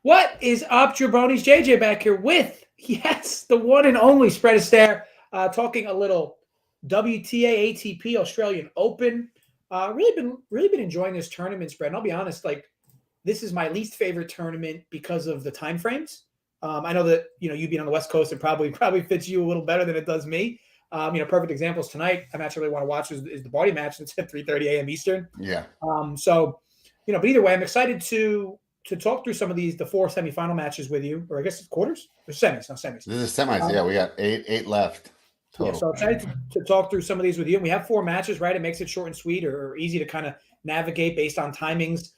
What is up, Jabronis? JJ back here with, yes, the one and only Spread Astaire, talking a little WTA ATP Australian Open. Really been enjoying this tournament spread. And I'll be honest, like this is my least favorite tournament because of the time frames. I know that you being on the West Coast, it probably fits you a little better than it does me. Perfect examples tonight. A match I really want to watch is the Barty match. It's at 3:30 a.m. Eastern. Yeah. But either way, I'm excited to talk through some of the four semifinal matches with you, or I guess it's quarters or semis, not semis. This is semis. Yeah, we got eight left total. Yeah, so I'm excited to talk through some of these with you. And we have four matches, right? It makes it short and sweet or easy to kind of navigate based on timings.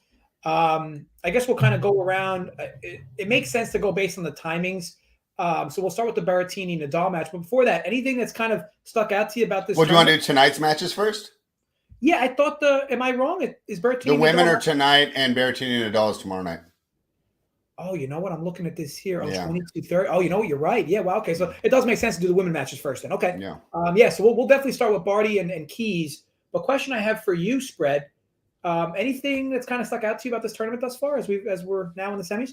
I guess we'll kind of go around. It makes sense to go based on the timings. So we'll start with the Berrettini Nadal match. But before that, anything that's kind of stuck out to you about this? Well, do you want to do tonight's matches first? Yeah, I thought am I wrong? Is Berrettini the women Nadal are tonight and Berrettini Nadal is tomorrow night. Oh, you know what? I'm looking at this here. Oh, 22-30. Oh, you know what? You're right. Yeah, well, okay. So it does make sense to do the women matches first then. Okay. Yeah. So we'll definitely start with Barty and Keys. But question I have for you, Spread, anything that's kind of stuck out to you about this tournament thus far as we're now in the semis?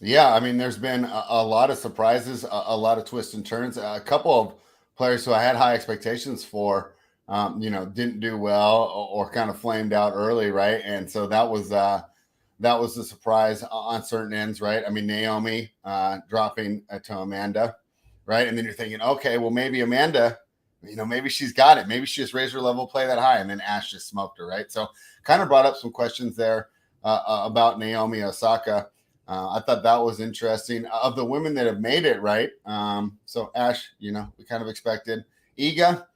Yeah, I mean, there's been a lot of surprises, a lot of twists and turns. A couple of players who I had high expectations for, didn't do well or kind of flamed out early, right? And so that was the surprise on certain ends, right? I mean, Naomi dropping to Amanda, right? And then you're thinking, okay, well, maybe Amanda, maybe she's got it. Maybe she just raised her level of play that high, and then Ash just smoked her, right? So kind of brought up some questions there about Naomi Osaka. I thought that was interesting. Of the women that have made it, right? So Ash, we kind of expected. Iga,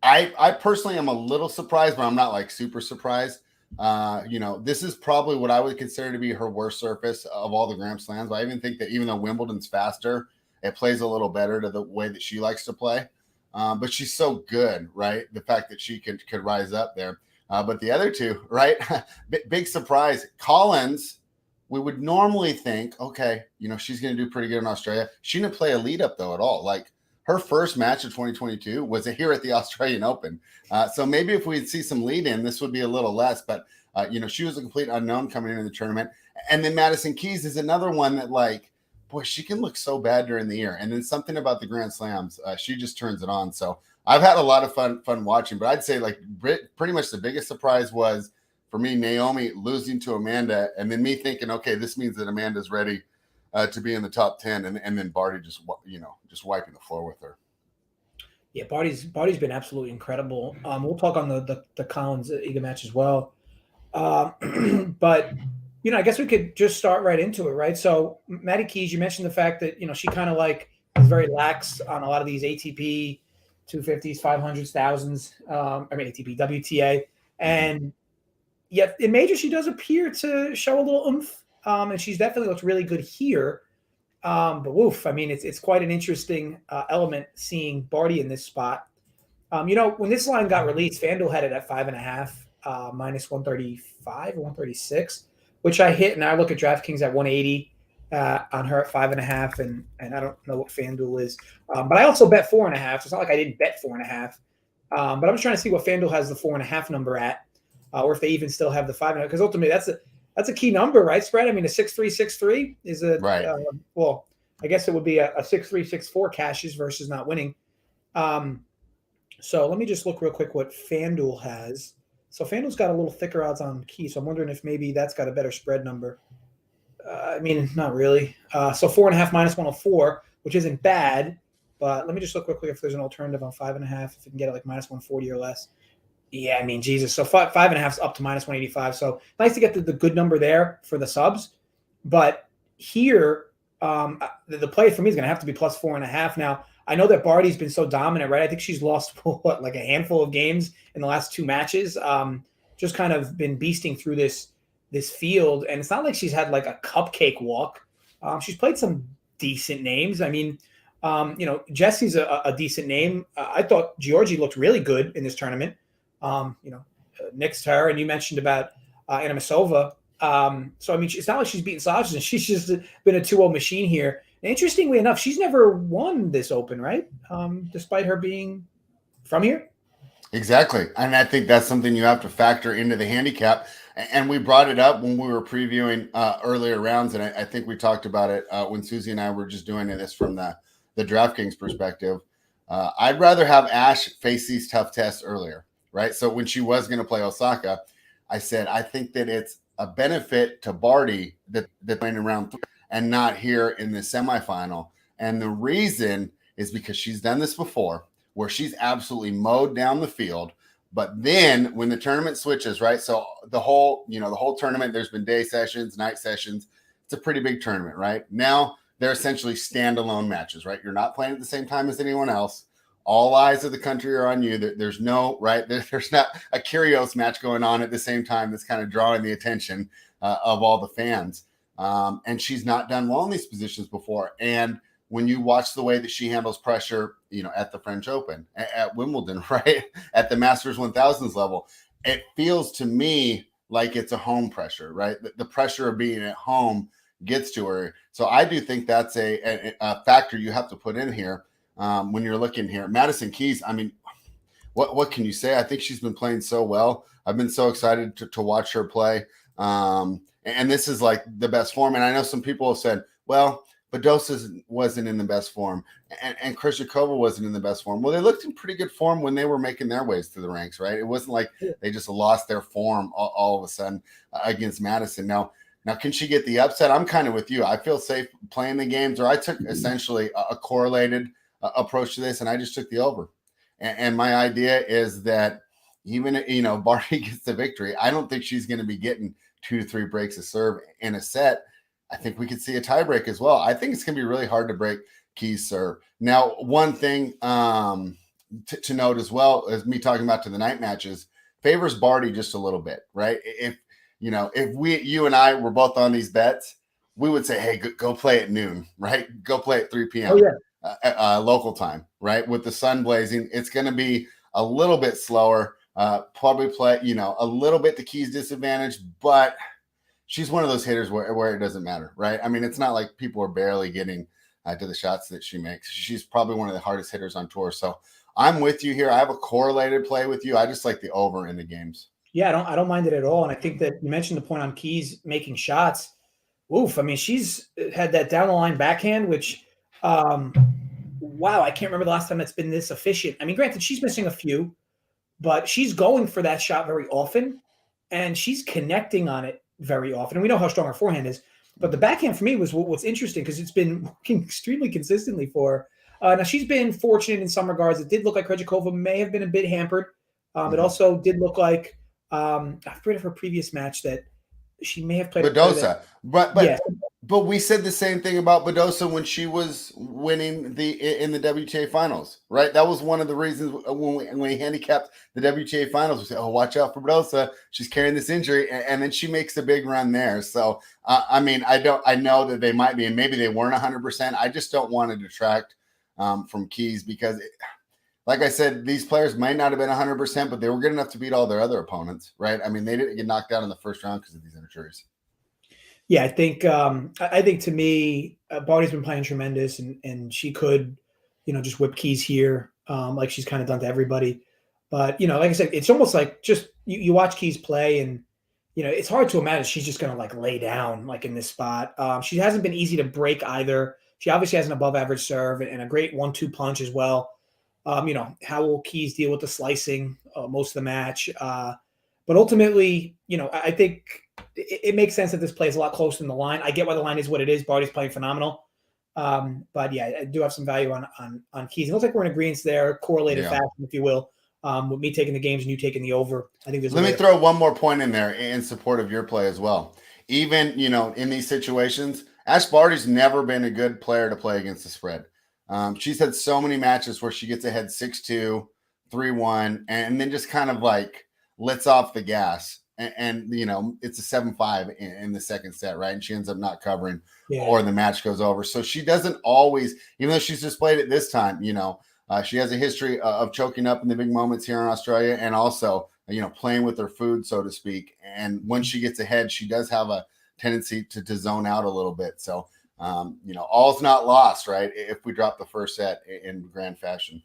I personally am a little surprised, but I'm not like super surprised. This is probably what I would consider to be her worst surface of all the Grand Slams. I even think that even though Wimbledon's faster, it plays a little better to the way that she likes to play. But she's so good, right? The fact that she could rise up there. But the other two, right? Big surprise. Collins, we would normally think, okay, she's going to do pretty good in Australia. She didn't play a lead up though at all. Like her first match of 2022 was here at the Australian Open. So maybe if we'd see some lead in, this would be a little less, but she was a complete unknown coming into the tournament. And then Madison Keys is another one that boy, she can look so bad during the year. And then something about the Grand Slams, she just turns it on. So I've had a lot of fun watching, but I'd say pretty much the biggest surprise was for me, Naomi losing to Amanda, and then me thinking, okay, this means that Amanda's ready to be in the top 10, and then Barty just wiping the floor with her. Yeah, Barty's been absolutely incredible. We'll talk on the Collins Iga match as well. But I guess we could just start right into it, right? So Maddie Keys, you mentioned the fact that she kind of is very lax on a lot of these ATP 250s, 500s, thousands. ATP, WTA, and yet in major she does appear to show a little oomph. And she's definitely looked really good here. But woof, I mean, it's quite an interesting element seeing Barty in this spot. When this line got released, FanDuel had it at 5.5, minus 135 or 136, which I hit, and I look at DraftKings at 180 on her at 5.5, and I don't know what FanDuel is. But I also bet 4.5, so it's not like I didn't bet 4.5. But I'm just trying to see what FanDuel has the 4.5 number at, or if they even still have the 5.5, because ultimately that's a key number, right? Spread. I mean, a 6-3-6-3 is a right. I guess it would be a 6-3-6-4 cashes versus not winning. So let me just look real quick what FanDuel has. So FanDuel's got a little thicker odds on Key, so I'm wondering if maybe that's got a better spread number. Not really. So 4.5 minus 104, which isn't bad, but let me just look real quick if there's an alternative on 5.5, if you can get it like minus 140 or less. Yeah, Jesus. So 5.5 is up to minus 185. So nice to get the good number there for the subs. But here, the play for me is going to have to be plus 4.5. Now, I know that Barty's been so dominant, right? I think she's lost a handful of games in the last two matches. Just kind of been beasting through this field, and it's not like she's had a cupcake walk. She's played some decent names. I mean, Jesse's a decent name. I thought Georgie looked really good in this tournament. Next to her, and you mentioned about Anamasova. So, I mean, it's not like she's beating Sasha, and she's just been a 2-0 machine here. And interestingly enough, she's never won this Open, right? Despite her being from here. Exactly. And I think that's something you have to factor into the handicap. And we brought it up when we were previewing earlier rounds. And I think we talked about it when Susie and I were just doing this from the DraftKings perspective. I'd rather have Ash face these tough tests earlier, right? So when she was going to play Osaka, I said, I think that it's a benefit to Barty that they're playing in round 3 and not here in the semifinal. And the reason is because she's done this before where she's absolutely mowed down the field. But then when the tournament switches, right? So the whole tournament, there's been day sessions, night sessions. It's a pretty big tournament, right? Now they're essentially standalone matches, right? You're not playing at the same time as anyone else. All eyes of the country are on you. There's no, right? There's not a Kyrgios match going on at the same time that's kind of drawing the attention of all the fans. And she's not done well in these positions before. And when you watch the way that she handles pressure, at the French Open, at Wimbledon, right, at the Masters 1000s level, it feels to me like it's a home pressure, right? The pressure of being at home gets to her. So I do think that's a factor you have to put in here when you're looking here. Madison Keys, I mean, what can you say? I think she's been playing so well. I've been so excited to watch her play. And this is like the best form. And I know some people have said, well, Badosa wasn't in the best form, and Krejcikova wasn't in the best form. Well, they looked in pretty good form when they were making their ways through the ranks, right? It wasn't like they just lost their form all of a sudden against Madison. Now, can she get the upset? I'm kind of with you. I feel safe playing the games, or I took essentially a correlated approach to this, and I just took the over. And my idea is that even, Barty gets the victory, I don't think she's going to be getting 2 to 3 breaks of serve in a set. I think we could see a tiebreak as well. I think it's going to be really hard to break Keys' serve. Now, one thing to note as well as me talking about to the night matches favors Barty just a little bit, right? If you and I were both on these bets, we would say, hey, go play at noon, right? Go play at 3 p.m. Oh, yeah. Local time, right? With the sun blazing, it's going to be a little bit slower. Probably play, a little bit to Keys' disadvantage, but she's one of those hitters where it doesn't matter, right? I mean, it's not like people are barely getting to the shots that she makes. She's probably one of the hardest hitters on tour. So I'm with you here. I have a correlated play with you. I just like the over in the games. Yeah, I don't mind it at all. And I think that you mentioned the point on Keys making shots. Oof, I mean, she's had that down the line backhand, which, wow, I can't remember the last time it's been this efficient. I mean, granted, she's missing a few, but she's going for that shot very often, and she's connecting on it very often. And we know how strong her forehand is. But the backhand for me was what's interesting because it's been working extremely consistently for her. Now, she's been fortunate in some regards. It did look like Krejcikova may have been a bit hampered. It also did look like, I forget of her previous match that she may have played Badosa. Yeah. But we said the same thing about Badosa when she was winning in the WTA finals, right? That was one of the reasons when we handicapped the WTA finals. We said, oh, watch out for Badosa. She's carrying this injury. And then she makes a big run there. So, I mean, I know that they might be, and maybe they weren't 100%. I just don't want to detract from Keys because like I said, these players might not have been 100%, but they were good enough to beat all their other opponents, right? I mean, they didn't get knocked out in the first round because of these injuries. Yeah, I think to me, Barty's been playing tremendous, and she could, just whip Keys here, like she's kind of done to everybody. But like I said, it's almost like just you watch Keys play, and it's hard to imagine she's just going to like lay down like in this spot. She hasn't been easy to break either. She obviously has an above average serve and a great 1-2 punch as well. How will Keys deal with the slicing most of the match? But ultimately, I think it makes sense that this plays a lot closer than the line. I get why the line is what it is. Barty's playing phenomenal. But yeah, I do have some value on Keys. It looks like we're in agreement there, correlated fashion, if you will, with me taking the games and you taking the over. I think Let me throw one more point in there in support of your play as well. Even, in these situations, Ash Barty's never been a good player to play against the spread. She's had so many matches where she gets ahead 6-2, 3-1, and then just kind of like lets off the gas. And it's a 7-5 in the second set, right? And she ends up not covering or the match goes over. So she doesn't always, even though she's just played it this time, she has a history of choking up in the big moments here in Australia and also, playing with her food, so to speak. And when she gets ahead, she does have a tendency to zone out a little bit. So, all's not lost, right? If we drop the first set in grand fashion.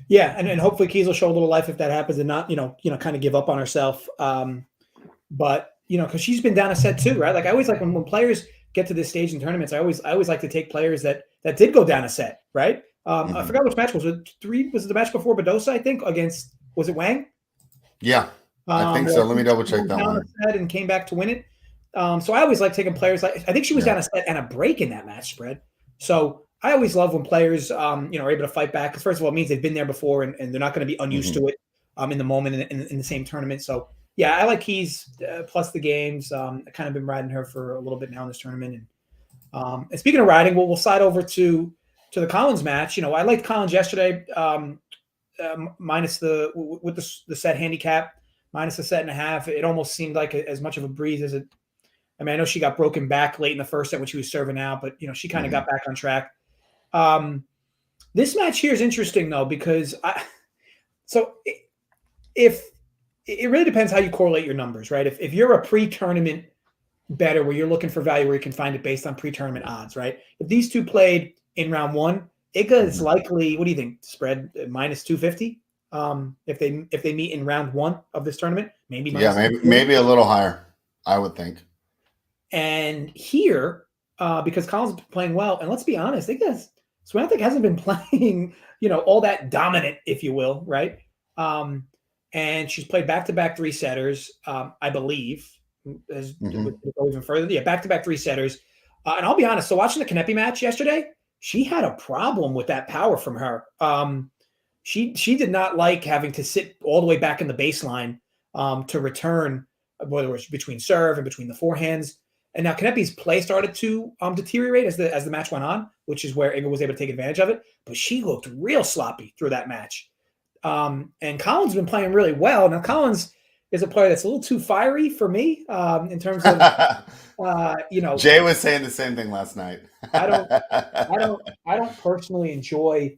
Yeah, and hopefully Keys will show a little life if that happens, and not kind of give up on herself. But because she's been down a set too, right? Like I always like when players get to this stage in tournaments, I always like to take players that did go down a set, right? I forgot which match was it. Was it the match before Badosa? I think against, was it Wang? Yeah, I think so. Let me double check that down one. a set and came back to win it. So I always like taking players like, I think she was down a set and a break in that match spread. So I always love when players are able to fight back, because first of all, it means they've been there before and they're not going to be unused to it in the moment in the same tournament. So yeah, I like Keys plus the games. I've kind of been riding her for a little bit now in this tournament. And speaking of riding, we'll slide over to the Collins match. I liked Collins yesterday, minus with the set handicap, minus a set and a half. It almost seemed like as much of a breeze as it. I mean, I know she got broken back late in the first set when she was serving out, but she kind of got back on track. This match here is interesting though, because if it really depends how you correlate your numbers, right? If you're a pre-tournament better where you're looking for value where you can find it based on pre-tournament odds, right? If these two played in round one, Iga is likely, what do you think, spread minus 250? If they meet in round one of this tournament, maybe maybe a little higher, I would think. And here, because Collins is playing well, and let's be honest, Swiatek hasn't been playing, all that dominant, if you will, right? And she's played back-to-back three-setters, I believe. Go even further. Yeah, back-to-back three-setters. And I'll be honest, so watching the Kanepi match yesterday, she had a problem with that power from her. She did not like having to sit all the way back in the baseline to return, whether it was between serve and between the forehands. And now Kanepi's play started to deteriorate as the match went on, which is where Iga was able to take advantage of it. But she looked real sloppy through that match. And Collins has been playing really well. Now Collins is a player that's a little too fiery for me in terms of Jay was saying the same thing last night. I don't personally enjoy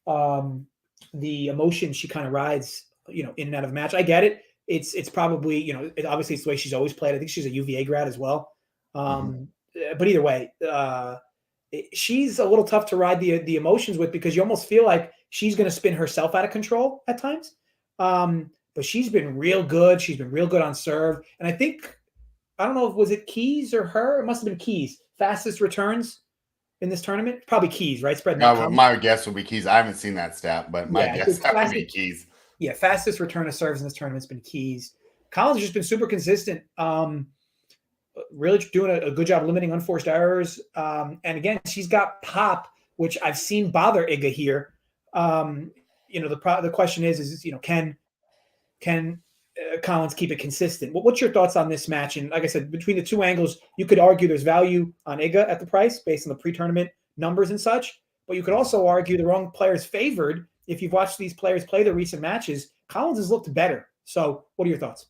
the emotion she kind of rides in and out of the match. I get it. It's probably obviously it's the way she's always played. I think she's a UVA grad as well. But either way, she's a little tough to ride the emotions with, because you almost feel like she's going to spin herself out of control at times. But she's been real good. She's been real good on serve. And I think, I don't know, was it Keys or her? It must have been Keys. Fastest returns in this tournament? Probably Keys, right? Spread. No, my guess would be Keys. I haven't seen that stat, but my guess would be Keys. Yeah, fastest return of serves in this tournament has been Keys. Collins has just been super consistent. Really doing a good job limiting unforced errors. And again, she's got pop, which I've seen bother Iga here. The question is can Collins keep it consistent? What's your thoughts on this match? And like I said, between the two angles, you could argue there's value on Iga at the price based on the pre-tournament numbers and such, but you could also argue the wrong player's favored. If you've watched these players play the recent matches, Collins has looked better. So what are your thoughts?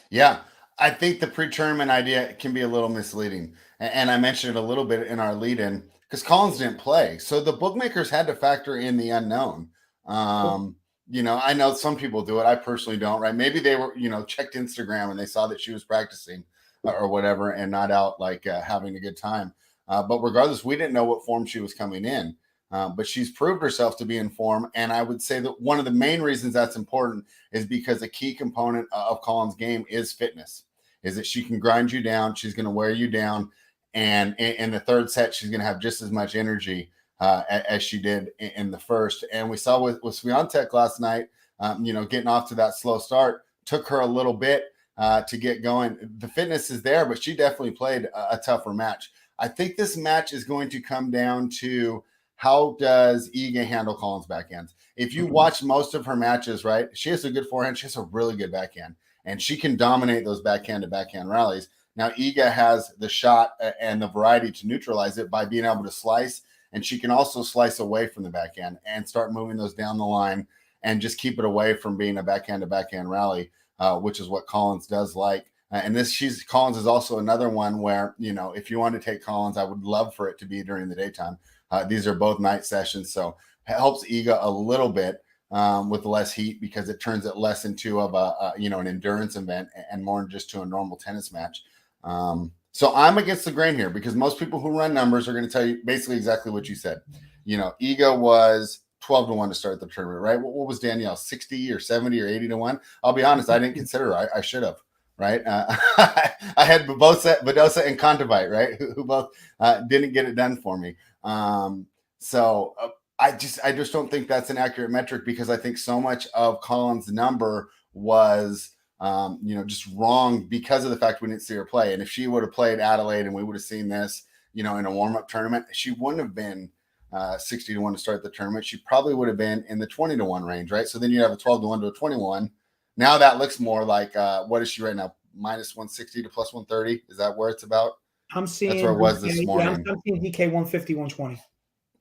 Yeah, I think the pre-tournament idea can be a little misleading. And I mentioned it a little bit in our lead-in because Collins didn't play. So the bookmakers had to factor in the unknown. I know some people do it. I personally don't, right? Maybe they were, checked Instagram and they saw that she was practicing or whatever and not out having a good time. But regardless, we didn't know what form she was coming in. But she's proved herself to be in form. And I would say that one of the main reasons that's important is because a key component of Collins' game is fitness, is that she can grind you down. She's going to wear you down. And in the third set, she's going to have just as much energy as she did in the first. And we saw with Swiatek last night, getting off to that slow start, took her a little bit to get going. The fitness is there, but she definitely played a tougher match. I think this match is going to come down to how does Iga handle Collins' backhands. If you watch most of her matches, right, she has a good forehand. She has a really good backhand, and she can dominate those backhand-to-backhand rallies. Now, Iga has the shot and the variety to neutralize it by being able to slice, and she can also slice away from the backhand and start moving those down the line and just keep it away from being a backhand-to-backhand rally, which is what Collins does like. And Collins is also another one where, if you want to take Collins, I would love for it to be during the daytime. These are both night sessions, so it helps Iga a little bit with less heat because it turns it less into an endurance event and more just to a normal tennis match. So I'm against the grain here because most people who run numbers are going to tell you basically exactly what you said. Iga was 12-1 to start the tournament, right? What was Danielle, 60 or 70 or 80-1? I'll be honest, I didn't consider her. I should have, right? I had Badosa and Kontaveit, right? Who both didn't get it done for me. I just don't think that's an accurate metric, because I think so much of Collins' number was just wrong because of the fact we didn't see her play. And if she would have played Adelaide and we would have seen this, in a warm-up tournament, she wouldn't have been 60-1 to start the tournament. She probably would have been in the 20-1 range, right? So then you have a 12-1 to a 21. Now that looks more like what is she right now? Minus 160 to plus 130. Is that where it's about? I'm seeing that's where it was this morning. Yeah, I'm seeing DK 150, 120.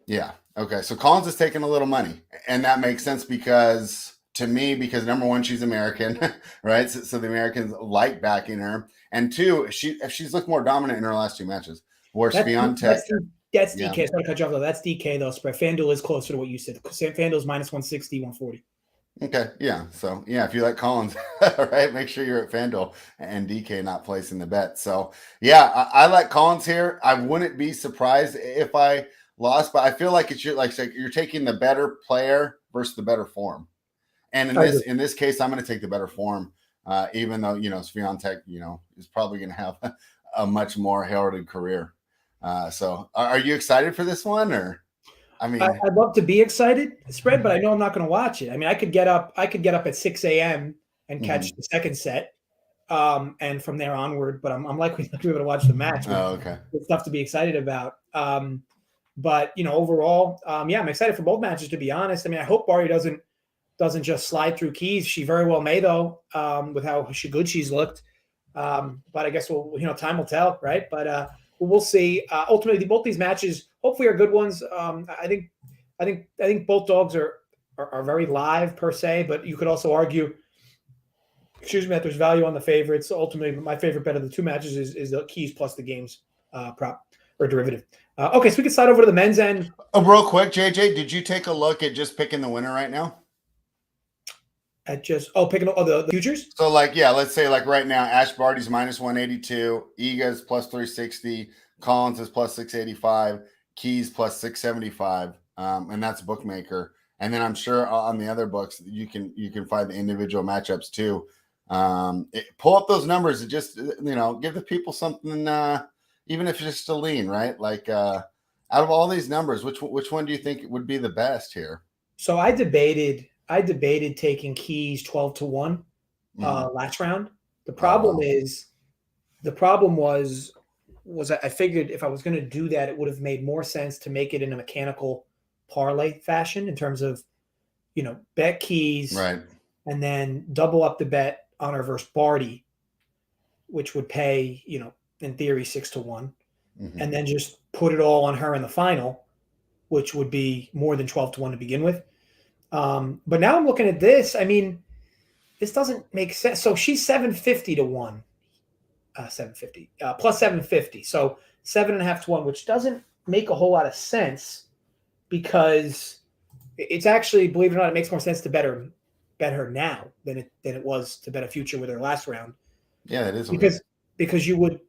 Yeah. Okay. So Collins is taking a little money, and that makes sense because number one, she's American, right? So the Americans like backing her, and two, she's looked more dominant in her last two matches. Whereas Swiatek, that's DK. Yeah. Sorry to cut you off though. That's DK though. Spread. FanDuel is closer to what you said. FanDuel's minus 160, 140. Okay. Yeah. So yeah, if you like Collins, right, make sure you're at FanDuel and DK not placing the bet. So yeah, I like Collins here. I wouldn't be surprised if I lost, but I feel like you're taking the better player versus the better form. And in this case, I'm going to take the better form, even though Swiatek, is probably going to have a much more heralded career. So are you excited for this one, or? I mean, I'd love to be excited, Spread, but I know I'm not going to watch it. I mean, I could get up at 6 a.m. and catch the second set, and from there onward. But I'm likely not to be able to watch the match. Oh, okay. It's stuff to be excited about. But overall, yeah, I'm excited for both matches. To be honest, I mean, I hope Barty doesn't just slide through Keys. She very well may, though, with how good she's looked. But I guess time will tell, right? But we'll see. Ultimately, both these matches hopefully are good ones. I think both dogs are very live per se, but you could also argue, that there's value on the favorites. Ultimately, my favorite bet of the two matches is the Keys plus the games prop or derivative. Okay, so we can slide over to the men's end. Oh, real quick, JJ, did you take a look at just picking the winner right now? Picking the futures? So let's say right now, Ash Barty's minus 182, Iga's plus 360, Collins is plus 685, Keys plus 675, and that's bookmaker. And then I'm sure on the other books you can find the individual matchups too. Pull up those numbers and just give the people something, even if it's just a lean, right? Out of all these numbers, which one do you think would be the best here? So I debated taking Keys 12-1 last round. The problem was I figured if I was going to do that, it would have made more sense to make it in a mechanical parlay fashion in terms of, bet Keys, right, and then double up the bet on her versus Barty, which would pay, in theory 6-1, and then just put it all on her in the final, which would be more than 12-1 to begin with. But now I'm looking at this. I mean, this doesn't make sense. So she's 750-1, 750 plus 750. So 7.5-1, which doesn't make a whole lot of sense because it's actually, believe it or not, it makes more sense to bet her now than it was to bet a future with her last round. Yeah, that is because you would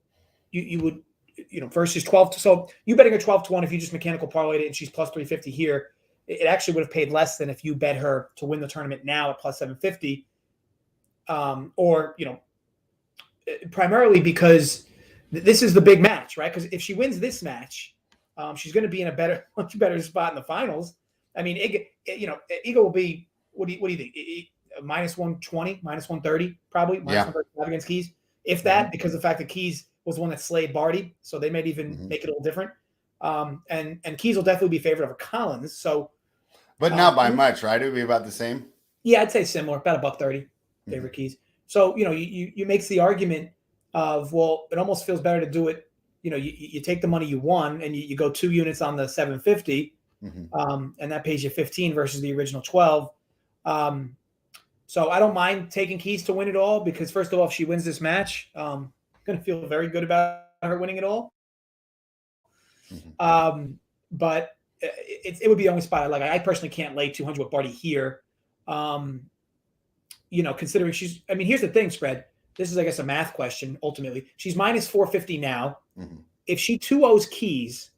versus 12. So you betting her 12-1 if you just mechanical parlayed it and she's plus 350 here. It actually would have paid less than if you bet her to win the tournament now at plus 750, primarily because this is the big match, right? Because if she wins this match, she's going to be in a much better spot in the finals. I mean, Iga will be, what do you think? Minus 120, minus 130, probably. Minus 135 against Keys, if that, because the fact that Keys was the one that slayed Barty, so they might even make it a little different. And Keys will definitely be favored over Collins. So, but not by much, right? It would be about the same. Yeah, I'd say similar, about $1.30 favorite Keys. So you makes the argument of, well, it almost feels better to do it. You take the money you won and you go 2 units on the 750, and that pays you 15 versus the original 12. So I don't mind taking Keys to win it all because first of all, if she wins this match, I'm going to feel very good about her winning it all. But it would be the only spot I like. I personally can't lay 200 with Barty here. Considering here's the thing, Spread. This is, I guess, a math question. Ultimately, she's minus 450 now. If she 2-0s Keys,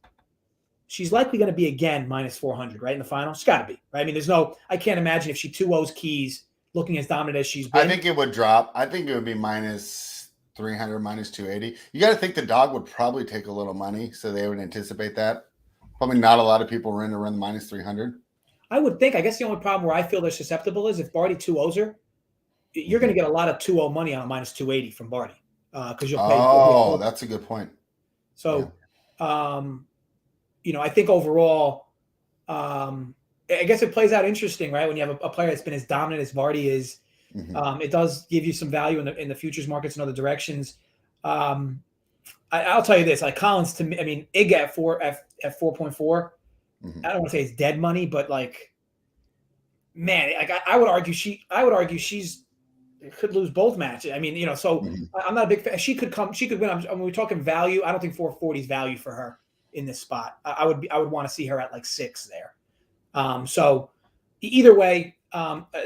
she's likely going to be again minus 400, right, in the final. She's got to be, right? I mean, I can't imagine if she 2-0s Keys looking as dominant as she's been. I think it would drop. I think it would be minus 300, minus 280. You got to think the dog would probably take a little money, so they would anticipate that. Probably not a lot of people are in to run the minus 300. I would think. I guess the only problem where I feel they're susceptible is if Barty 2-0s her, you're going to get a lot of 2-0 money on a minus 280 from Barty because you'll pay. Oh, that's a good point. So, I think overall, I guess it plays out interesting, right? When you have a player that's been as dominant as Vardy is, it does give you some value in the futures markets in other directions. I'll tell you this: like Collins, to me, I mean, Ig at 4.4. I don't want to say it's dead money, but like, man, like I would argue she's could lose both matches. I mean, so I'm not a big fan. She could win. I mean, we're talking value. I don't think 440 is value for her in this spot. I would want to see her at like 6 there. So either way,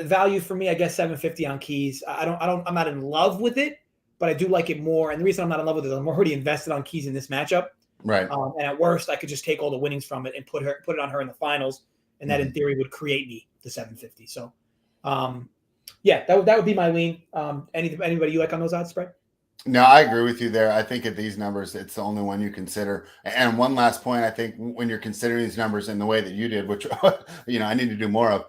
value for me, I guess 750 on Keys. I'm not in love with it, but I do like it more. And the reason I'm not in love with it is I'm already invested on Keys in this matchup. Right. And at worst, I could just take all the winnings from it and put it on her in the finals. And that in theory would create me the 750. So, that would be my lean. Anybody you like on those odds spread? No, I agree with you there. I think at these numbers, it's the only one you consider. And one last point, I think when you're considering these numbers in the way that you did, which, I need to do more of,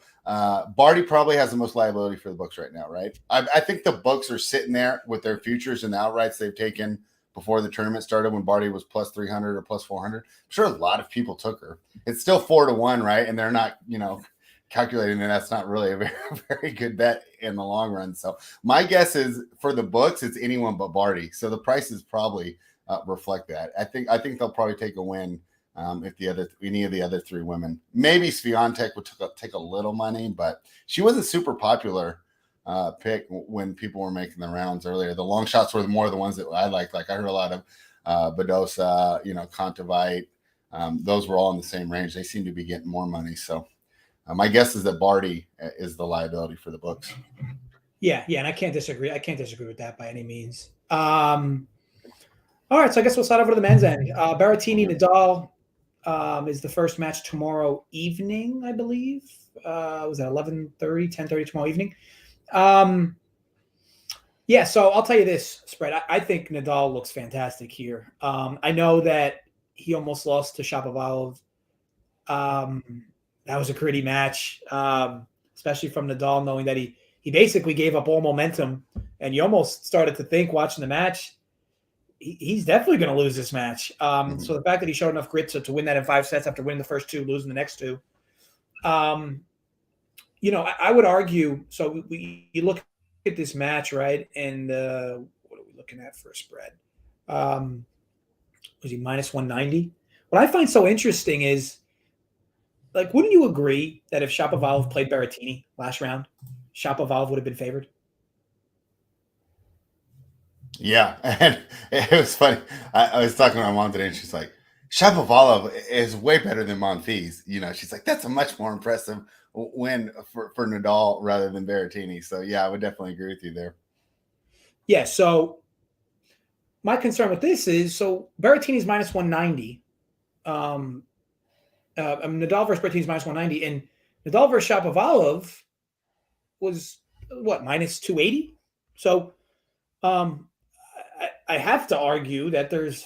Barty probably has the most liability for the books right now, right? I think the books are sitting there with their futures and the outrights they've taken before the tournament started when Barty was plus 300 or plus 400. I'm sure a lot of people took her. It's still 4-1, right? And they're not, calculating that that's not really a very, very good bet in the long run. So my guess is for the books, it's anyone but Barty. So the prices probably reflect that. I think they'll probably take a win if any of the other 3 women. Maybe Swiatek would take a little money, but she wasn't super popular pick when people were making the rounds earlier. The long shots were more the ones that I liked. Like I heard a lot of Badosa, Kontaveit. Those were all in the same range. They seem to be getting more money. So my guess is that Barty is the liability for the books. Yeah, and I can't disagree. With that by any means. All right, so I guess we'll start over to the men's end. Berrettini Nadal is the first match tomorrow evening, I believe. Was that 10:30 tomorrow evening? So I'll tell you this, Spread. I think Nadal looks fantastic here. I know that he almost lost to Shapovalov. That was a gritty match, especially from Nadal, knowing that he basically gave up all momentum, and you almost started to think watching the match, he's definitely going to lose this match. So the fact that he showed enough grit to win that in 5 sets after winning the first 2, losing the next 2, I would argue. So you look at this match, right? And what are we looking at for a spread? Was he minus 190? What I find so interesting is, like, wouldn't you agree that if Shapovalov played Berrettini last round, Shapovalov would have been favored? Yeah, and it was funny. I was talking to my mom today, and she's like, Shapovalov is way better than Monfils. She's like, that's a much more impressive win for Nadal rather than Berrettini. So, yeah, I would definitely agree with you there. Yeah, so my concern with this is, Berrettini's minus 190. Nadal versus Berrettini's minus 190, and Nadal versus Shapovalov was minus 280. So I have to argue that there's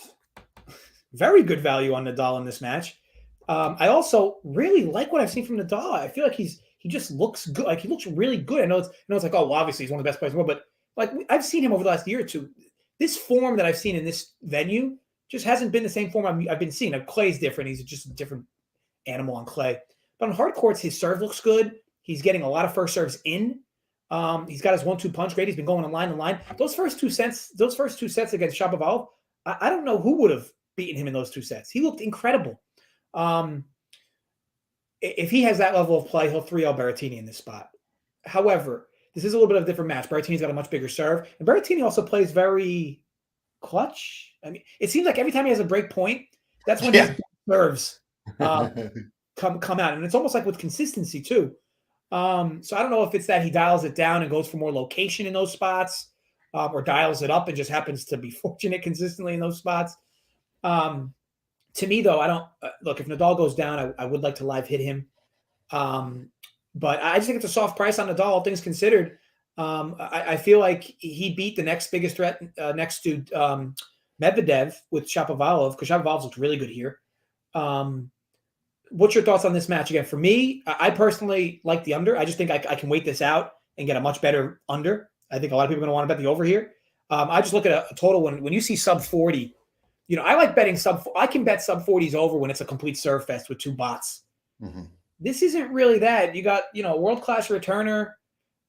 very good value on Nadal in this match. I also really like what I've seen from Nadal. I feel like he just looks good. Like he looks really good. I know it's like, oh, well, obviously he's one of the best players in the world, but like I've seen him over the last year or two. This form that I've seen in this venue just hasn't been the same form I've been seeing. Now, Clay's different. He's just a different animal on clay. But on hard courts, his serve looks good. He's getting a lot of first serves in. He's got his 1-2 punch great. He's been going line to line. Those first two sets against Shapovalov, I don't know who would have beaten him in those 2 sets. He looked incredible. If he has that level of play, he'll 3-0 Berrettini in this spot. However, this is a little bit of a different match. Berrettini's got a much bigger serve. And Berrettini also plays very clutch. I mean, it seems like every time he has a break point, that's when his serves come out. And it's almost like with consistency too. So I don't know if it's that he dials it down and goes for more location in those spots, or dials it up and just happens to be fortunate consistently in those spots. To To me, though, I don't look. If Nadal goes down, I would like to live hit him. But I just think it's a soft price on Nadal, all things considered. I feel like he beat the next biggest threat next to Medvedev with Shapovalov, because Shapovalov looked really good here. What's your thoughts on this match? Again, for me, I personally like the under. I just think I can wait this out and get a much better under. I think a lot of people are going to want to bet the over here. I just look at a total when you see sub 40. I like betting I can bet sub 40s over when it's a complete serve fest with two bots. Mm-hmm. This isn't really that. You got, world-class returner,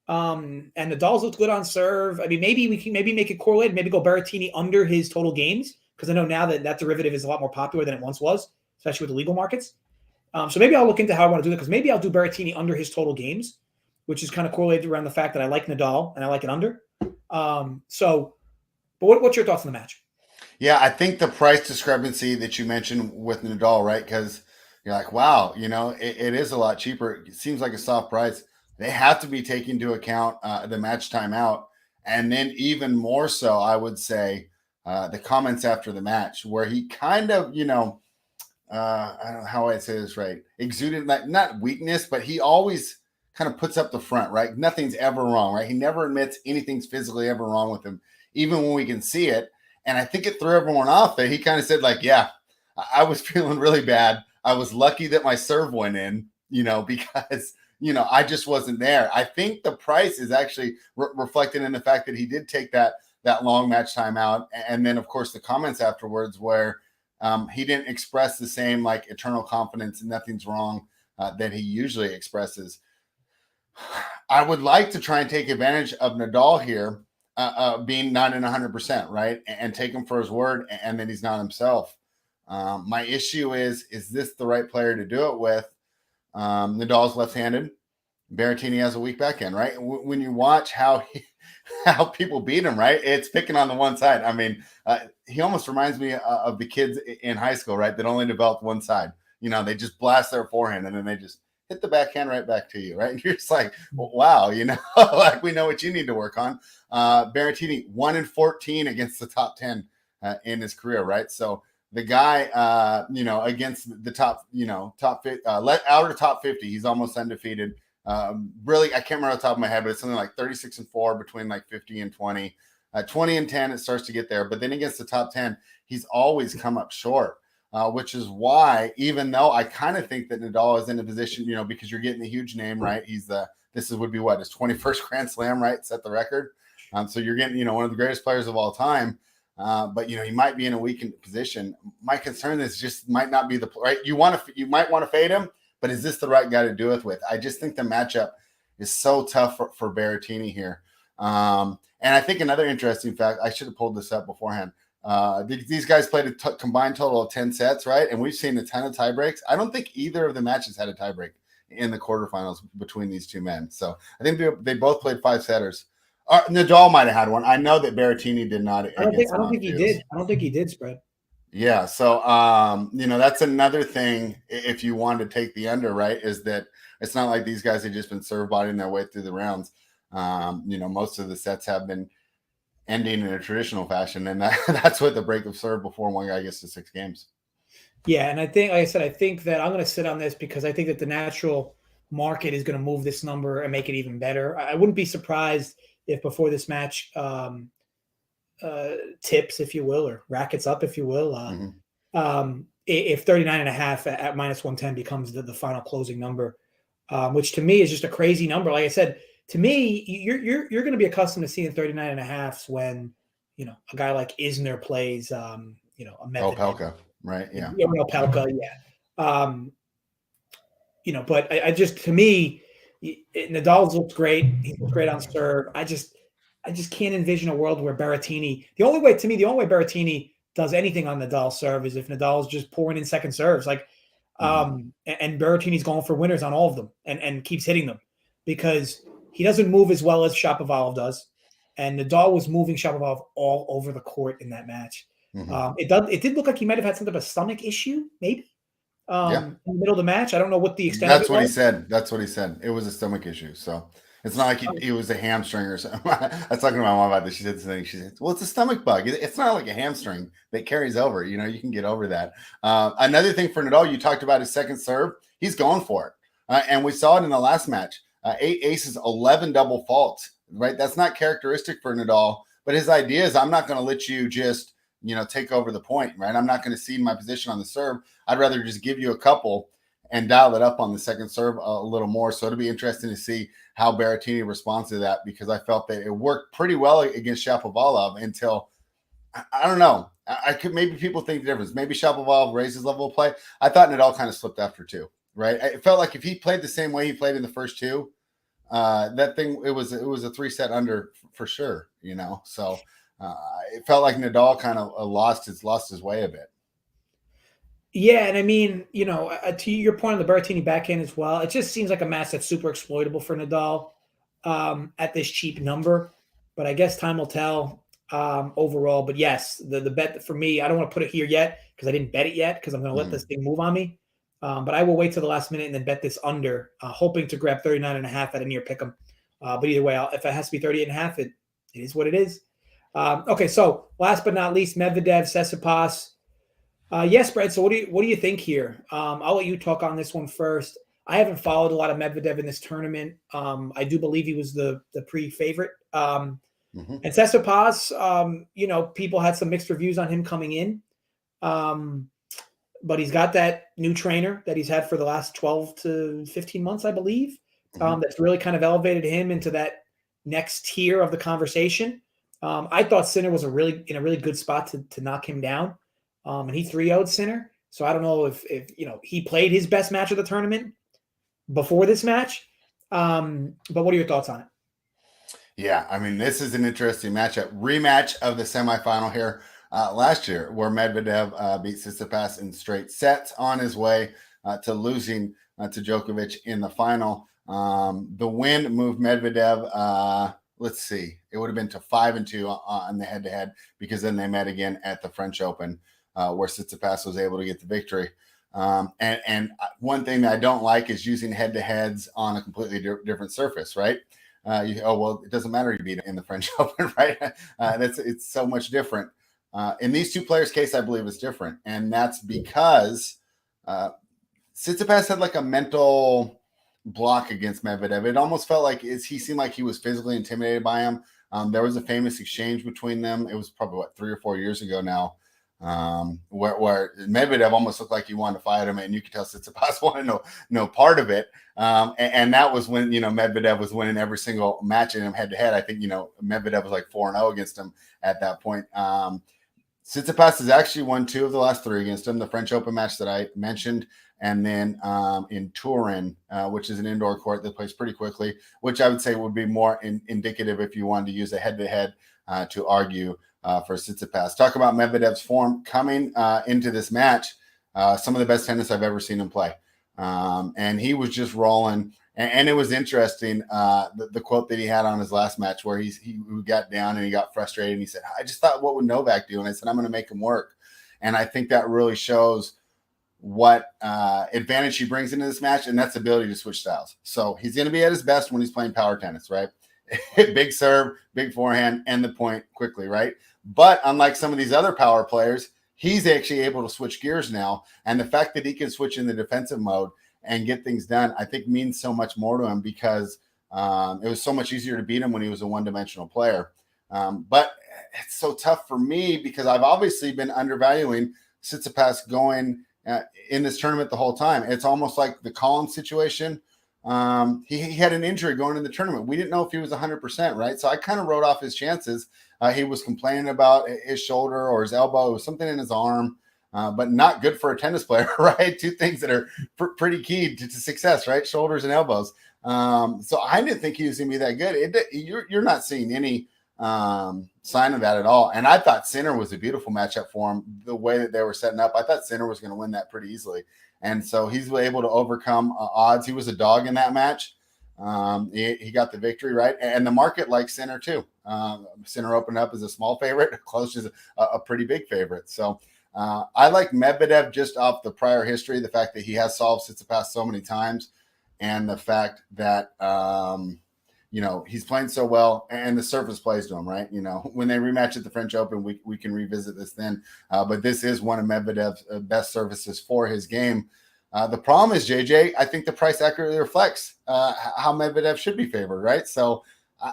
and Nadal's looked good on serve. I mean, maybe we can make it correlated, maybe go Berrettini under his total games, because I know now that derivative is a lot more popular than it once was, especially with the legal markets. So maybe I'll look into how I want to do that, because maybe I'll do Berrettini under his total games, which is kind of correlated around the fact that I like Nadal and I like it under. But what's your thoughts on the match? Yeah, I think the price discrepancy that you mentioned with Nadal, right? Because you're like, wow, it is a lot cheaper. It seems like a soft price. They have to be taking into account the match timeout. And then even more so, I would say, the comments after the match, where he kind of, I don't know how I say this right, exuded, like, not weakness, but he always kind of puts up the front, right? Nothing's ever wrong, right? He never admits anything's physically ever wrong with him, even when we can see it. And I think it threw everyone off that he kind of said, like, yeah, I was feeling really bad. I was lucky that my serve went in, because, I just wasn't there. I think the price is actually reflected in the fact that he did take that long match timeout. And then, of course, the comments afterwards where he didn't express the same, like, eternal confidence and nothing's wrong that he usually expresses. I would like to try and take advantage of Nadal here, being not in 100%, right? And take him for his word, and then he's not himself. My issue is this the right player to do it with? Nadal's left-handed. Berrettini has a weak backhand, right? When you watch how people beat him, right? It's picking on the one side. I mean, he almost reminds me of the kids in high school, right? That only developed one side. They just blast their forehand and then they just hit the backhand right back to you, right? And you're just like, well, wow, like, we know what you need to work on. Berrettini 1-14 against the top 10 in his career, right? So the guy, against the top, outer top 50, he's almost undefeated. Really, I can't remember off the top of my head, but it's something like 36-4 between like 50 and 20. 20 and 10, it starts to get there. But then against the top 10, he's always come up short. Which is why, even though I kind of think that Nadal is in a position, because you're getting a huge name, right? This would be his 21st Grand Slam, right? Set the record. So you're getting, one of the greatest players of all time. But he might be in a weakened position. My concern is just might not be the right. You might want to fade him, but is this the right guy to do it with? I just think the matchup is so tough for Berrettini here. And I think another interesting fact, I should have pulled this up beforehand. These guys played a combined total of 10 sets, right? And we've seen a ton of tie breaks. I don't think either of the matches had a tie break in the quarterfinals between these two men. So I think they both played 5-setters. Nadal might have had one. I know that Berrettini did not. I don't think he did. I don't think he did, Spread. Yeah. So, that's another thing. If you want to take the under, right, is that it's not like these guys have just been serve bodying their way through the rounds. Most of the sets have been ending in a traditional fashion, and that's with the break of serve before one guy gets to 6 games. Yeah, and I think, like I said, I think that I'm going to sit on this because I think that the natural market is going to move this number and make it even better. I wouldn't be surprised if before this match tips, if you will, or rackets up, if you will, if 39.5 at -110 becomes the final closing number, which to me is just a crazy number. Like I said, to me, you're going to be accustomed to seeing 39.5s when, a guy like Isner plays, a Medvedev. Opelka, right? Yeah. Opelka, yeah. But I just, to me, Nadal looks great. He looks great on serve. I just can't envision a world where Berrettini, the only way Berrettini does anything on Nadal's serve is if Nadal's just pouring in second serves, and Berrettini's going for winners on all of them and keeps hitting them, because he doesn't move as well as Shapovalov does. And Nadal was moving Shapovalov all over the court in that match. It did look like he might have had some type of stomach issue, maybe, in the middle of the match. I don't know what the extent That's of it what was. he said. That's what he said. It was a stomach issue. So It's not like it was a hamstring or something. I was talking to my mom about this. She said this thing. She said, well, it's a stomach bug. It's not like a hamstring that carries over. You can get over that. Another thing for Nadal, you talked about his second serve. He's going for it. And we saw it in the last match. 8 aces, 11 double faults, right? That's not characteristic for Nadal. But his idea is, I'm not going to let you just, take over the point, right? I'm not going to cede my position on the serve. I'd rather just give you a couple and dial it up on the second serve a little more. So it'll be interesting to see how Berrettini responds to that, because I felt that it worked pretty well against Shapovalov until, I don't know. I could, maybe people think the difference. Maybe Shapovalov raised his level of play. I thought Nadal kind of slipped after two, right? It felt like if he played the same way he played in the first two, that thing, it was a 3-set under for sure, So it felt like Nadal kind of lost his way a bit. Yeah, and I mean, to your point on the Berrettini backhand as well, it just seems like a match that's super exploitable for Nadal at this cheap number. But I guess time will tell overall. But yes, the bet for me, I don't want to put it here yet because I didn't bet it yet because I'm going to let this thing move on me. But I will wait till the last minute and then bet this under, hoping to grab 39.5 at a near pick'em. But either way, if it has to be 38.5, it is what it is. Okay, so last but not least, Medvedev, Tsitsipas. Yes, Brett. So what do you think here? I'll let you talk on this one first. I haven't followed a lot of Medvedev in this tournament. I do believe he was the pre-favorite. And Tsitsipas, people had some mixed reviews on him coming in. But he's got that new trainer that he's had for the last 12 to 15 months, I believe, that's really kind of elevated him into that next tier of the conversation. I thought Sinner was in a really good spot to knock him down. And he 3-0'd Sinner. So I don't know if he played his best match of the tournament before this match. But what are your thoughts on it? Yeah, I mean, this is an interesting matchup. Rematch of the semifinal here last year, where Medvedev beat Tsitsipas in straight sets on his way to losing to Djokovic in the final. The win moved Medvedev, let's see, it would have been to 5-2 on the head-to-head, because then they met again at the French Open, where Tsitsipas was able to get the victory. And one thing that I don't like is using head-to-heads on a completely different surface, right? It doesn't matter you beat in the French Open, right? It's so much different. In these two players' case, I believe it's different. And that's because Tsitsipas had like a mental block against Medvedev. It almost felt like he seemed like he was physically intimidated by him. There was a famous exchange between them. It was probably 3 or 4 years ago now, where Medvedev almost looked like he wanted to fight him, and you could tell Tsitsipas wanted no part of it. And that was when Medvedev was winning every single match in him head to head. I think Medvedev was like 4-0 against him at that point. Tsitsipas has actually won 2 of the last 3 against him. The French Open match that I mentioned, and then in Turin, which is an indoor court that plays pretty quickly, which I would say would be more indicative if you wanted to use a head-to-head to argue for Tsitsipas. Talk about Medvedev's form coming into this match. Some of the best tennis I've ever seen him play. And he was just rolling. And it was interesting, the quote that he had on his last match, where he got down and he got frustrated. And he said, I just thought, what would Novak do? And I said, I'm going to make him work. And I think that really shows what advantage he brings into this match, and that's the ability to switch styles. So he's going to be at his best when he's playing power tennis, right? Big serve, big forehand, and the point quickly, right? But unlike some of these other power players, he's actually able to switch gears now. And the fact that he can switch in the defensive mode and get things done, I think means so much more to him, because it was so much easier to beat him when he was a one-dimensional player. But it's so tough for me, because I've obviously been undervaluing Tsitsipas going in this tournament the whole time. It's almost like the Collins situation. He had an injury going in the tournament. We didn't know if he was 100%, right? So I kind of wrote off his chances. He was complaining about his shoulder or his elbow. It was something in his arm, but not good for a tennis player, right? 2 things that are pretty key to success, right? Shoulders and elbows. So I didn't think he was going to be that good. You're not seeing any sign of that at all. And I thought Sinner was a beautiful matchup for him. The way that they were setting up, I thought Sinner was going to win that pretty easily. And so he's able to overcome odds. He was a dog in that match. He got the victory, right? And the market likes Sinner too. Sinner opened up as a small favorite, closed as a pretty big favorite. So I like Medvedev just off the prior history, the fact that he has solved Tsitsipas so many times, and the fact that he's playing so well, and the surface plays to him, right? When they rematch at the French Open, we can revisit this then. But this is one of Medvedev's best services for his game. The problem is, JJ, I think the price accurately reflects how Medvedev should be favored, right? So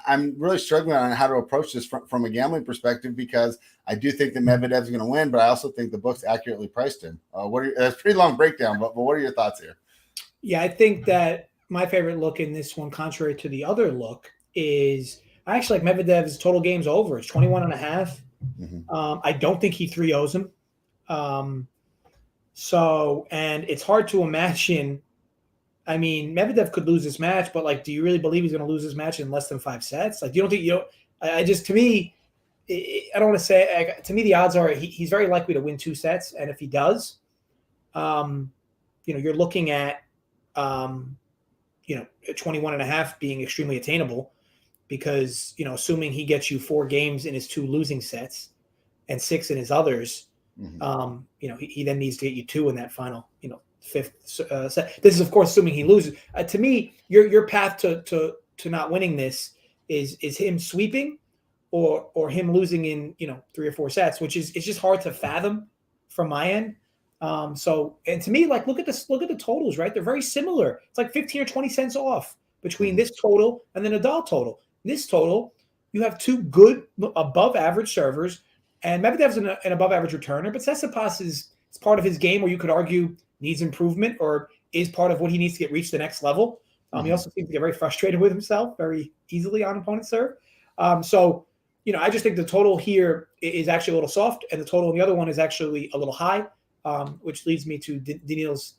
I'm really struggling on how to approach this from a gambling perspective, because I do think that Medvedev's going to win, but I also think the books accurately priced him. That's a pretty long breakdown, but what are your thoughts here? Yeah, I think that my favorite look in this one, contrary to the other look, is I actually like Medvedev's total games over. It's 21.5. Mm-hmm. I don't think he 3-0s him. And it's hard to imagine. I mean, Medvedev could lose this match, but like, do you really believe he's going to lose this match in less than 5 sets? Like, to me, I don't want to say, to me, the odds are he's very likely to win 2 sets. And if he does, you're looking at, 21.5 being extremely attainable, because, assuming he gets you 4 games in his 2 losing sets and 6 in his others, mm-hmm. He then needs to get you 2 in that final, 5th set. This is, of course, assuming he loses. To me, your path to not winning this is him sweeping or him losing in 3 or 4 sets, which is, it's just hard to fathom from my end. And to me, like, look at the totals, right? They're very similar. It's like 15 or 20 cents off between this total and the Nadal total. This total, you have 2 good above average servers, and Medvedev's an above average returner, but Tsitsipas is part of his game where you could argue needs improvement, or is part of what he needs to get reached the next level. He also seems to get very frustrated with himself very easily on opponent's serve. I just think the total here is actually a little soft, and the total in the other one is actually a little high. Which leads me to Daniil's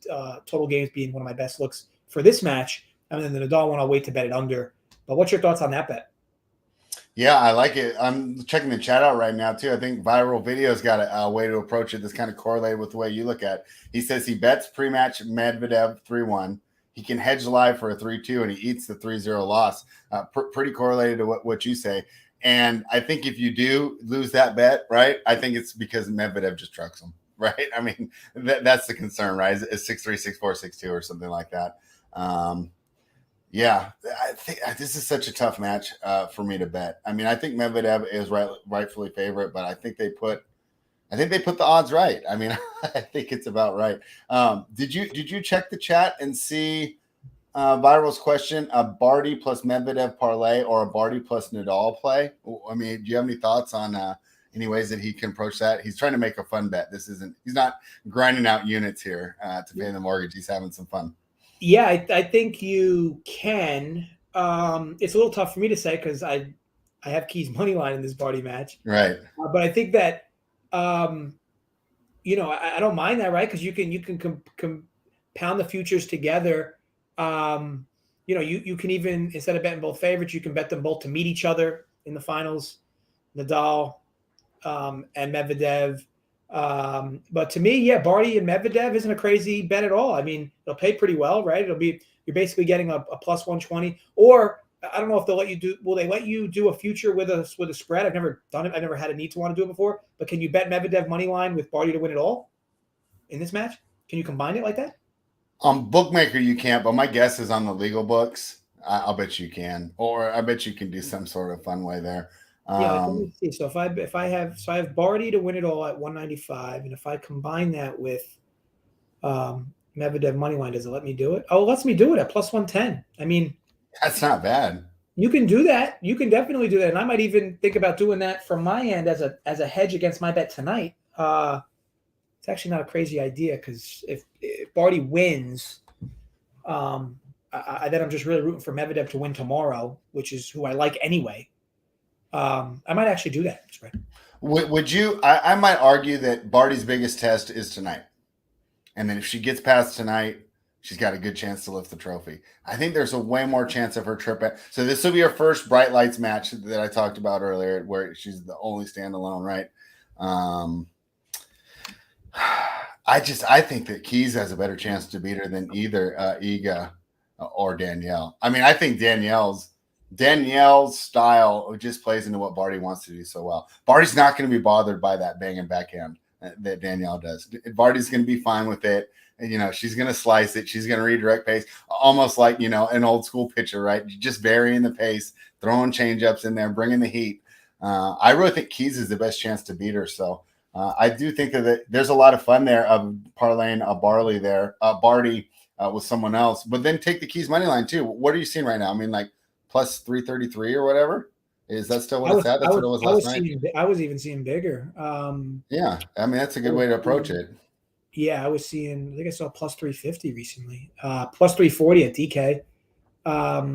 total games being one of my best looks for this match. And then the Nadal one, I'll wait to bet it under. But what's your thoughts on that bet? Yeah, I like it. I'm checking the chat out right now, too. I think Viral Video's got a way to approach it that's kind of correlated with the way you look at it. He says he bets pre-match Medvedev 3-1. He can hedge live for a 3-2, and he eats the 3-0 loss. Pretty correlated to what you say. And I think if you do lose that bet, right, I think it's because Medvedev just trucks him. Right. I mean, that's the concern, right? Is 6-3, 6-4, 6-2 or something like that. Yeah, I think this is such a tough match for me to bet. I mean, I think Medvedev is rightfully favorite, but I think they put the odds right. I mean, I think it's about right. Did you check the chat and see Viral's question? A Barty plus Medvedev parlay or a Barty plus Nadal play? I mean, do you have any thoughts on any ways that he can approach that? He's trying to make a fun bet. He's not grinding out units here to pay the mortgage. He's having some fun. Yeah, I think you can. It's a little tough for me to say because I have Keys money line in this Barty match. Right. But I think that, I don't mind that, right? Because you can compound the futures together. You can even, instead of betting both favorites, you can bet them both to meet each other in the finals, Nadal and Medvedev. But to me, yeah, Barty and Medvedev isn't a crazy bet at all. I mean, they'll pay pretty well, right? You're basically getting a plus 120, or I don't know if will they let you do a future with a spread? I've never done it. I've never had a need to want to do it before, but can you bet Medvedev money line with Barty to win it all in this match? Can you combine it like that? On Bookmaker, you can't, but my guess is on the legal books, I'll bet you can, or I bet you can do some sort of fun way there. Yeah, let me see. So I have Barty to win it all at 195, and if I combine that with Medvedev money line, does it let me do it? Oh, it lets me do it at plus 110. I mean, that's not bad. You can do that. You can definitely do that, and I might even think about doing that from my end as a hedge against my bet tonight. It's actually not a crazy idea because if Barty wins, then I'm just really rooting for Medvedev to win tomorrow, which is who I like anyway. I might actually do that. Would you? I might argue that Barty's biggest test is tonight, and then if she gets past tonight, she's got a good chance to lift the trophy. I think there's a way more chance of her trip. So this will be her first Bright Lights match that I talked about earlier, where she's the only standalone, right? I think that Keys has a better chance to beat her than either Iga or Danielle. I mean, I think Danielle's style just plays into what Barty wants to do so well. Barty's not going to be bothered by that banging backhand that Danielle does. Barty's going to be fine with it. she's going to slice it. She's going to redirect pace, almost like, an old school pitcher, right? Just varying the pace, throwing changeups in there, bringing the heat. I really think Keys is the best chance to beat her. So I do think that there's a lot of fun there of parlaying a Barty with someone else, but then take the Keys money line too. What are you seeing right now? I mean, like plus 333 or whatever. Is that still what it's at? That's what it was last night. I was even seeing bigger. Yeah, I mean that's a good way to approach it. Yeah, I think I saw plus 350 recently. Plus 340 at DK. Let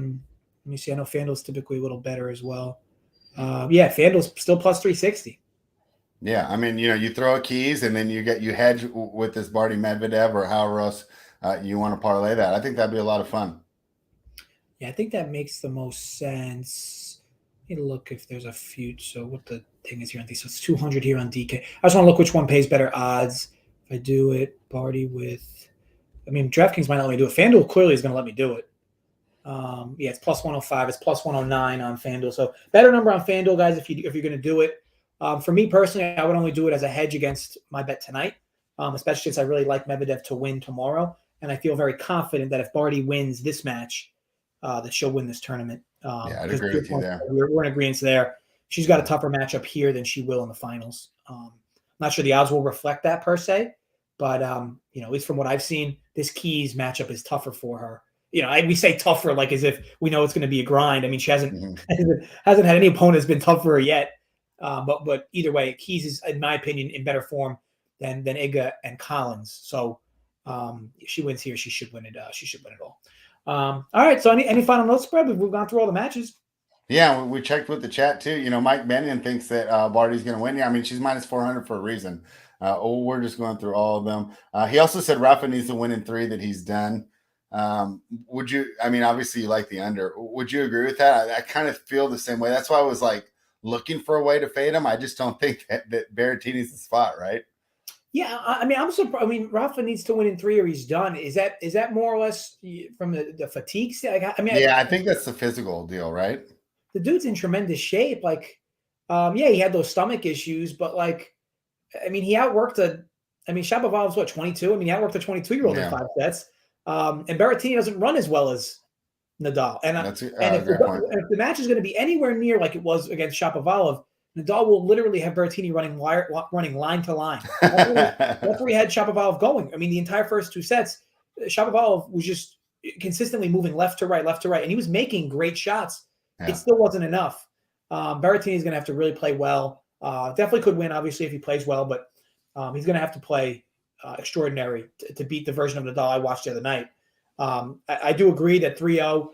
me see. I know FanDuel's typically a little better as well. FanDuel's still plus 360. Yeah, I mean, you throw a Keys and then you hedge with this Barty Medvedev or however else you want to parlay that. I think that'd be a lot of fun. Yeah, I think that makes the most sense. Let me look if there's a few. So what the thing is here on these. So it's 200 here on DK. I just want to look which one pays better odds. If I do it, Barty DraftKings might not let me do it. FanDuel clearly is going to let me do it. It's plus 105. It's plus 109 on FanDuel. So better number on FanDuel, guys, if you're going to do it. For me personally, I would only do it as a hedge against my bet tonight, especially since I really like Medvedev to win tomorrow. And I feel very confident that if Barty wins this match, that she'll win this tournament. I'd agree with you there. We're in agreement there. She's got a tougher matchup here than she will in the finals. I'm not sure the odds will reflect that per se, but at least from what I've seen, this Keys matchup is tougher for her. We say tougher like as if we know it's going to be a grind. I mean, she hasn't had any opponent that's been tough for her yet. But either way, Keys is, in my opinion, in better form than Iga and Collins. So if she wins here, she should win it. She should win it all. All right. So any final notes, Brad? We've gone through all the matches. Yeah, we checked with the chat too. Mike Bennion thinks that Barty's going to win. Yeah, I mean, she's minus 400 for a reason. We're just going through all of them. He also said Rafa needs to win in 3 that he's done. Would you? I mean, obviously you like the under. Would you agree with that? I kind of feel the same way. That's why I was like looking for a way to fade him. I just don't think that Berrettini's the spot, right? Yeah, I mean, I'm surprised. I mean, Rafa needs to win in 3 or he's done. Is that more or less from the fatigue state? I think that's the physical deal, right? The dude's in tremendous shape. He had those stomach issues, but he outworked Shapovalov's what, 22? I mean, he outworked a 22-year-old in 5 sets. And Berrettini doesn't run as well as Nadal. And if the match is going to be anywhere near like it was against Shapovalov, Nadal will literally have Berrettini running line to line. That's where he had Shapovalov going. I mean, the entire first 2 sets, Shapovalov was just consistently moving left to right, and he was making great shots. Yeah. It still wasn't enough. Berrettini is going to have to really play well. Definitely could win, obviously, if he plays well, but he's going to have to play extraordinary to beat the version of Nadal I watched the other night. I do agree that 3-0,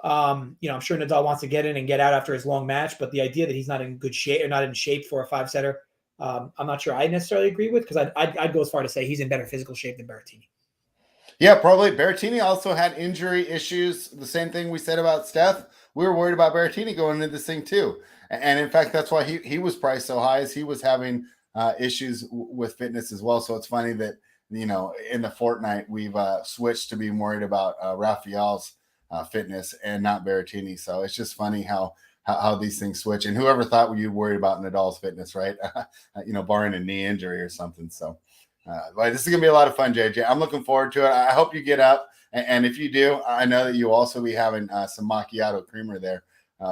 I'm sure Nadal wants to get in and get out after his long match, but the idea that he's not in good shape or not in shape for a 5-setter, I'm not sure I necessarily agree with, because I'd go as far to say he's in better physical shape than Berrettini. Yeah, probably. Berrettini also had injury issues. The same thing we said about Steph. We were worried about Berrettini going into this thing too. And in fact, that's why he was priced so high, as he was having issues with fitness as well. So it's funny that, in the fortnight, we've switched to being worried about Rafael's fitness and not Berrettini. So it's just funny how these things switch. And whoever thought you worried about Nadal's fitness, right? Barring a knee injury or something. So but this is going to be a lot of fun, JJ. I'm looking forward to it. I hope you get up. And if you do, I know that you also be having some macchiato creamer there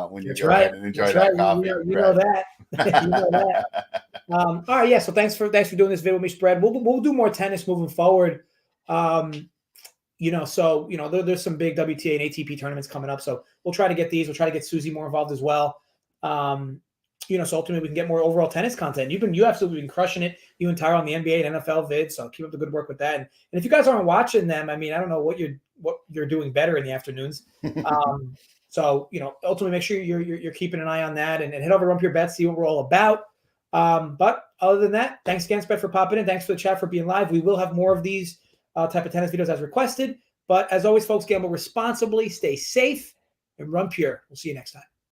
when you go ahead and enjoy that coffee. You know that. You know that. All right, yeah. So thanks for doing this video with me, Spread. We'll do more tennis moving forward. There's some big WTA and ATP tournaments coming up, so we'll try to get these. We'll try to get Susie more involved as well. So ultimately we can get more overall tennis content. You absolutely been crushing it. You and Tyra on the NBA and NFL vids, so keep up the good work with that. And if you guys aren't watching them, I mean, I don't know what you're doing better in the afternoons. So ultimately make sure you're keeping an eye on that and head over to Rump Your Bets, see what we're all about. But other than that, thanks again, Sped, for popping in. Thanks for the chat for being live. We will have more of these type of tennis videos as requested. But as always, folks, gamble responsibly, stay safe, and run pure. We'll see you next time.